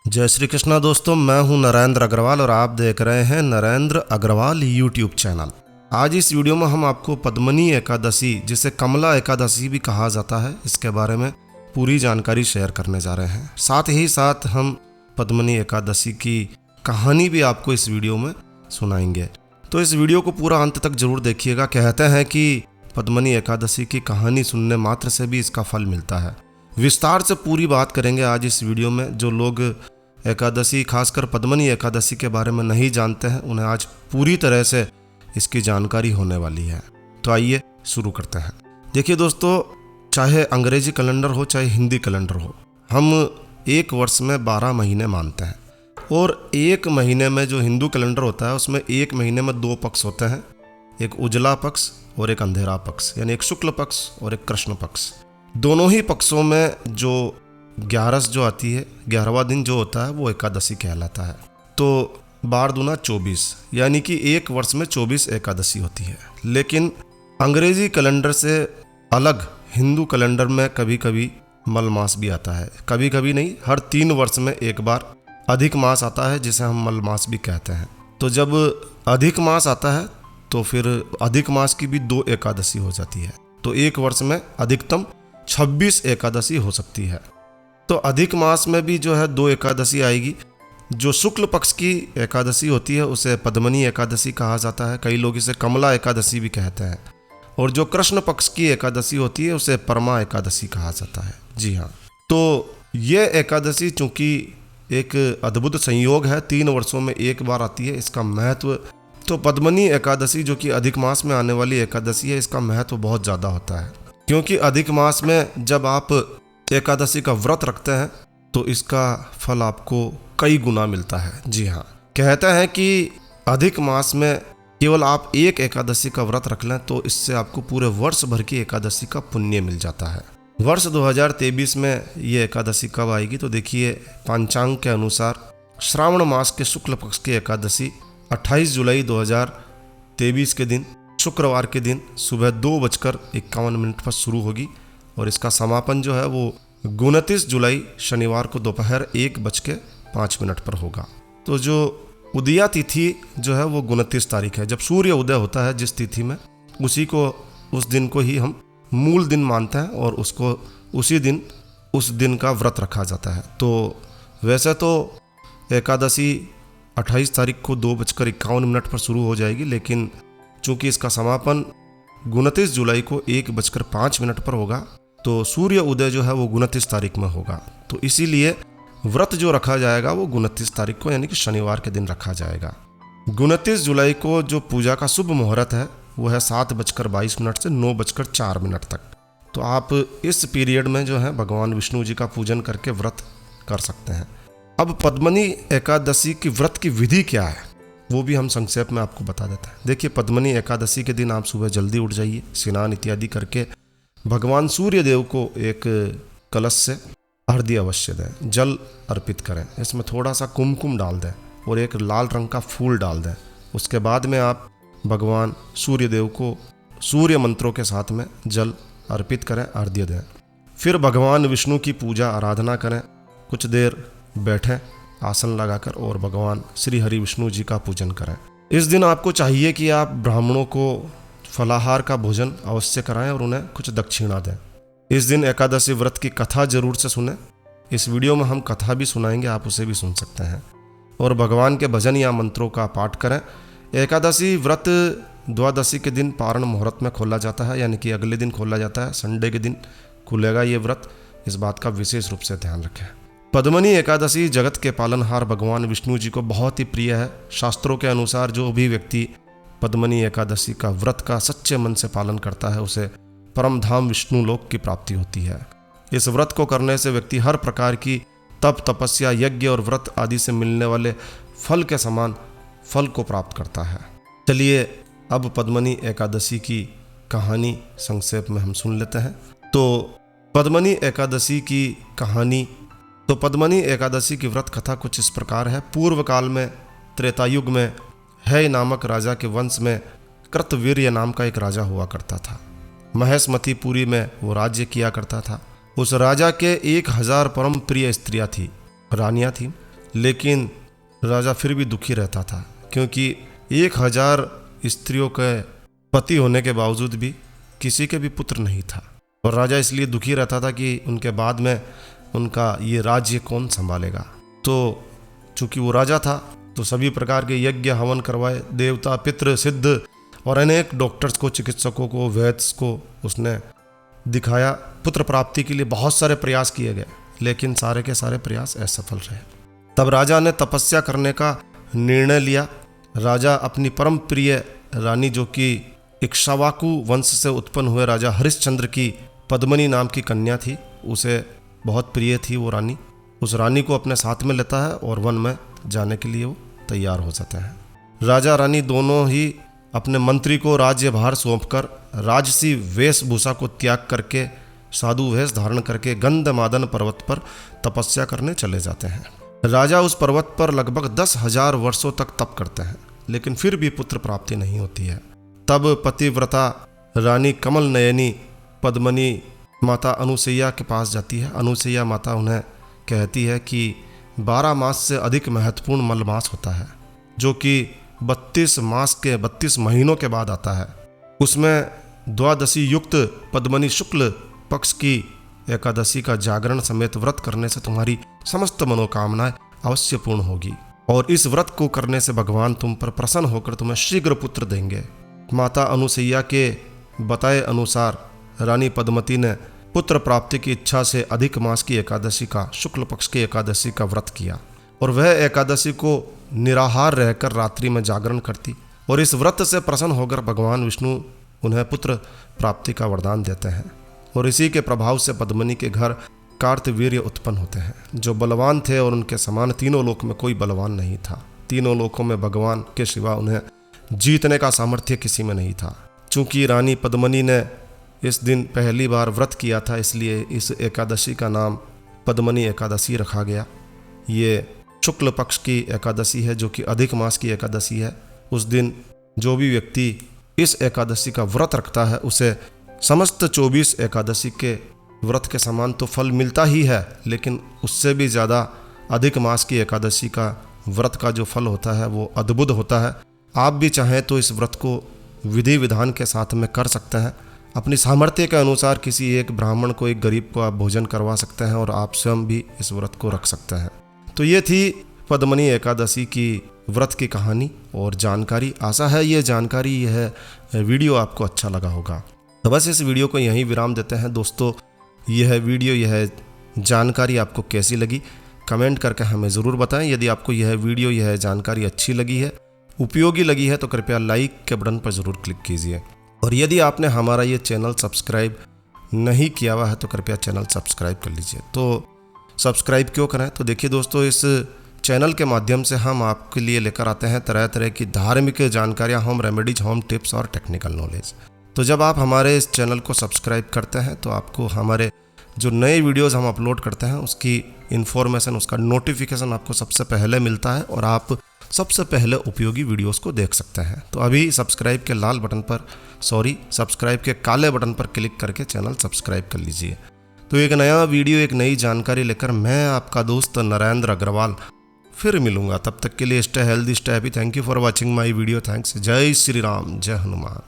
जय श्री कृष्णा दोस्तों, मैं हूं नरेंद्र अग्रवाल और आप देख रहे हैं नरेंद्र अग्रवाल यूट्यूब चैनल। आज इस वीडियो में हम आपको पद्मनी एकादशी, जिसे कमला एकादशी भी कहा जाता है, इसके बारे में पूरी जानकारी शेयर करने जा रहे हैं। साथ ही साथ हम पद्मनी एकादशी की कहानी भी आपको इस वीडियो में सुनाएंगे, तो इस वीडियो को पूरा अंत तक जरूर देखिएगा। कहते हैं कि पद्मनी एकादशी की कहानी सुनने मात्र से भी इसका फल मिलता है। विस्तार से पूरी बात करेंगे आज इस वीडियो में। जो लोग एकादशी, खासकर पद्मनी एकादशी के बारे में नहीं जानते हैं, उन्हें आज पूरी तरह से इसकी जानकारी होने वाली है। तो आइए शुरू करते हैं। देखिए दोस्तों, चाहे अंग्रेजी कैलेंडर हो चाहे हिंदी कैलेंडर हो, हम एक वर्ष में 12 महीने मानते हैं। और एक महीने में जो हिंदू कैलेंडर होता है, उसमें एक महीने में 2 पक्ष होते हैं, एक उजला पक्ष और एक अंधेरा पक्ष, यानी एक शुक्ल पक्ष और एक कृष्ण पक्ष। दोनों ही पक्षों में जो 11 जो आती है, 11वां दिन जो होता है, वो एकादशी कहलाता है। तो 12 दूना 24, यानी कि एक वर्ष में 24 एकादशी होती है। लेकिन अंग्रेजी कैलेंडर से अलग हिंदू कैलेंडर में कभी कभी मल मास भी आता है। कभी कभी नहीं, हर 3 वर्ष में एक बार अधिक मास आता है, जिसे हम मल मास भी कहते हैं। तो जब अधिक मास आता है तो फिर अधिक मास की भी 2 एकादशी हो जाती है। तो एक वर्ष में अधिकतम 26 एकादशी हो सकती है। तो अधिक मास में भी जो है 2 एकादशी आएगी। जो शुक्ल पक्ष की एकादशी होती है उसे पद्मनी एकादशी कहा जाता है। कई लोग इसे कमला एकादशी भी कहते हैं। और जो कृष्ण पक्ष की एकादशी होती है उसे परमा एकादशी कहा जाता है। जी हाँ, तो ये एकादशी चूँकि एक अद्भुत संयोग है, 3 वर्षों में एक बार आती है, इसका महत्व तो पद्मनी एकादशी जो कि अधिक मास में आने वाली एकादशी है, इसका महत्व बहुत ज़्यादा होता है। क्योंकि अधिक मास में जब आप एकादशी का व्रत रखते हैं तो इसका फल आपको कई गुना मिलता है। जी हाँ, कहते हैं कि अधिक मास में केवल आप एक एकादशी का व्रत रख लें तो इससे आपको पूरे वर्ष भर की एकादशी का पुण्य मिल जाता है। वर्ष 2023 में ये एकादशी कब आएगी? तो देखिए, पंचांग के अनुसार श्रावण मास के शुक्ल पक्ष की एकादशी 28 जुलाई 2023 के दिन, शुक्रवार के दिन सुबह 2:51 पर शुरू होगी और इसका समापन जो है वो 29 जुलाई शनिवार को दोपहर 1:05 पर होगा। तो जो उदया तिथि जो है वो 29 तारीख है। जब सूर्य उदय होता है जिस तिथि में, उसी को, उस दिन को ही हम मूल दिन मानते हैं और उसको उस दिन का व्रत रखा जाता है। तो वैसे तो एकादशी 28 तारीख को 2:51 पर शुरू हो जाएगी, लेकिन चूँकि इसका समापन 29 जुलाई को 1:05 पर होगा, तो सूर्य उदय जो है वो 29 तारीख में होगा। तो इसीलिए व्रत जो रखा जाएगा वो 29 तारीख को, यानी कि शनिवार के दिन रखा जाएगा। 29 जुलाई को जो पूजा का शुभ मुहूर्त है वो है 7:22 से 9:04 तक। तो आप इस पीरियड में जो है भगवान विष्णु जी का पूजन करके व्रत कर सकते हैं। अब पद्मनी एकादशी की व्रत की विधि क्या है वो भी हम संक्षेप में आपको बता देते हैं। देखिए, पद्मनी एकादशी के दिन आप सुबह जल्दी उठ जाइए, स्नान इत्यादि करके भगवान सूर्य देव को एक कलश से अर्घ्य अवश्य दें, जल अर्पित करें। इसमें थोड़ा सा कुमकुम डाल दें और एक लाल रंग का फूल डाल दें। उसके बाद में आप भगवान सूर्य देव को सूर्य मंत्रों के साथ में जल अर्पित करें, अर्घ्य दें। फिर भगवान विष्णु की पूजा आराधना करें, कुछ देर बैठें आसन लगाकर और भगवान श्री हरि विष्णु जी का पूजन करें। इस दिन आपको चाहिए कि आप ब्राह्मणों को फलाहार का भोजन अवश्य कराएं और उन्हें कुछ दक्षिणा दें। इस दिन एकादशी व्रत की कथा जरूर से सुनें। इस वीडियो में हम कथा भी सुनाएंगे, आप उसे भी सुन सकते हैं। और भगवान के भजन या मंत्रों का पाठ करें। एकादशी व्रत द्वादशी के दिन पारण मुहूर्त में खोला जाता है, यानी कि अगले दिन खोला जाता है, संडे के दिन खुलेगा ये व्रत। इस बात का विशेष रूप से ध्यान रखें। पद्मनी एकादशी जगत के पालनहार भगवान विष्णु जी को बहुत ही प्रिय है। शास्त्रों के अनुसार जो भी व्यक्ति पद्मनी एकादशी का व्रत का सच्चे मन से पालन करता है उसे परम धाम विष्णु लोक की प्राप्ति होती है। इस व्रत को करने से व्यक्ति हर प्रकार की तप, तपस्या, यज्ञ और व्रत आदि से मिलने वाले फल के समान फल को प्राप्त करता है। चलिए अब पद्मनी एकादशी की कहानी संक्षेप में हम सुन लेते हैं। तो पद्मनी एकादशी की कहानी, तो पद्मनी एकादशी की व्रत कथा कुछ इस प्रकार है। पूर्व काल में त्रेतायुग में है नामक राजा के वंश में कृतवीर्य नाम का एक राजा हुआ करता था। महेशमतीपुरी में वो राज्य किया करता था। उस राजा के 1000 परम प्रिय स्त्रियां थी, रानियां थी। लेकिन राजा फिर भी दुखी रहता था, क्योंकि 1000 स्त्रियों के पति होने के बावजूद भी किसी के भी पुत्र नहीं था। और राजा इसलिए दुखी रहता था कि उनके बाद में उनका ये राज्य कौन संभालेगा। तो चूंकि वो राजा था तो सभी प्रकार के यज्ञ हवन करवाए, देवता पितृ सिद्ध और अनेक डॉक्टर्स को, चिकित्सकों को, वैद्य को उसने दिखाया। पुत्र प्राप्ति के लिए बहुत सारे प्रयास किए गए, लेकिन सारे के सारे प्रयास असफल रहे। तब राजा ने तपस्या करने का निर्णय लिया। राजा अपनी परम प्रिय रानी, जो कि इक्ष्वाकु वंश से उत्पन्न हुए राजा हरिश्चंद्र की पद्मनी नाम की कन्या थी, उसे बहुत प्रिय थी वो रानी। उस रानी को अपने साथ में लेता है और वन में जाने के लिए वो तैयार हो जाते हैं। राजा रानी दोनों ही अपने मंत्री को राज्यभार सौंपकर राजसी वेशभूषा को त्याग करके साधु वेश धारण करके गंधमादन पर्वत पर तपस्या करने चले जाते हैं। राजा उस पर्वत पर लगभग 10,000 वर्षों तक तप करते हैं, लेकिन फिर भी पुत्र प्राप्ति नहीं होती है। तब पतिव्रता रानी कमल नयनी पद्मनी माता अनुसैया के पास जाती है। अनुसैया माता उन्हें कहती है कि 12 मास से अधिक महत्वपूर्ण मलमास होता है, जो कि 32 मास के 32 महीनों के बाद आता है। उसमें द्वादशी युक्त पद्मनी शुक्ल पक्ष की एकादशी का जागरण समेत व्रत करने से तुम्हारी समस्त मनोकामनाएं अवश्य पूर्ण होगी, और इस व्रत को करने से भगवान तुम पर प्रसन्न होकर तुम्हें शीघ्र पुत्र देंगे। माता अनुसैया के बताए अनुसार रानी पद्मती ने पुत्र प्राप्ति की इच्छा से अधिक मास की एकादशी का, शुक्ल पक्ष की एकादशी का व्रत किया, और वह एकादशी को निराहार रहकर रात्रि में जागरण करती, और इस व्रत से प्रसन्न होकर भगवान विष्णु उन्हें पुत्र प्राप्ति का वरदान देते हैं। और इसी के प्रभाव से पद्मनी के घर कार्तवीर्य उत्पन्न होते हैं, जो बलवान थे, और उनके समान तीनों लोक में कोई बलवान नहीं था। तीनों लोकों में भगवान के सिवा उन्हें जीतने का सामर्थ्य किसी में नहीं था। चूंकि रानी पद्मनी ने इस दिन पहली बार व्रत किया था, इसलिए इस एकादशी का नाम पद्मनी एकादशी रखा गया। ये शुक्ल पक्ष की एकादशी है, जो कि अधिक मास की एकादशी है। उस दिन जो भी व्यक्ति इस एकादशी का व्रत रखता है, उसे समस्त 24 एकादशी के व्रत के समान तो फल मिलता ही है, लेकिन उससे भी ज़्यादा अधिक मास की एकादशी का व्रत का जो फल होता है वो अद्भुत होता है। आप भी चाहें तो इस व्रत को विधि विधान के साथ में कर सकते हैं। अपनी सामर्थ्य के अनुसार किसी एक ब्राह्मण को, एक गरीब को आप भोजन करवा सकते हैं, और आप स्वयं भी इस व्रत को रख सकते हैं। तो ये थी पद्मनी एकादशी की व्रत की कहानी और जानकारी। आशा है ये जानकारी, यह वीडियो आपको अच्छा लगा होगा। तो बस इस वीडियो को यहीं विराम देते हैं दोस्तों। यह वीडियो, यह जानकारी आपको कैसी लगी कमेंट करके हमें ज़रूर बताएं। यदि आपको यह वीडियो, यह जानकारी अच्छी लगी है, उपयोगी लगी है, तो कृपया लाइक के बटन पर ज़रूर क्लिक कीजिए। और यदि आपने हमारा ये चैनल सब्सक्राइब नहीं किया हुआ है तो कृपया चैनल सब्सक्राइब कर लीजिए। तो सब्सक्राइब क्यों करें? तो देखिए दोस्तों, इस चैनल के माध्यम से हम आपके लिए लेकर आते हैं तरह तरह की धार्मिक जानकारियाँ, होम रेमेडीज, होम टिप्स और टेक्निकल नॉलेज। तो जब आप हमारे इस चैनल को सब्सक्राइब करते हैं तो आपको हमारे जो नए वीडियोस हम अपलोड करते हैं उसकी इन्फॉर्मेशन, उसका नोटिफिकेशन आपको सबसे पहले मिलता है, और आप सबसे पहले उपयोगी वीडियोस को देख सकते हैं। तो अभी सब्सक्राइब के लाल बटन पर, सब्सक्राइब के काले बटन पर क्लिक करके चैनल सब्सक्राइब कर लीजिए। तो एक नया वीडियो, एक नई जानकारी लेकर मैं आपका दोस्त नरेंद्र अग्रवाल फिर मिलूंगा। तब तक के लिए stay healthy, stay happy. Thank you for watching my video. Thanks. जय श्री राम, जय हनुमान।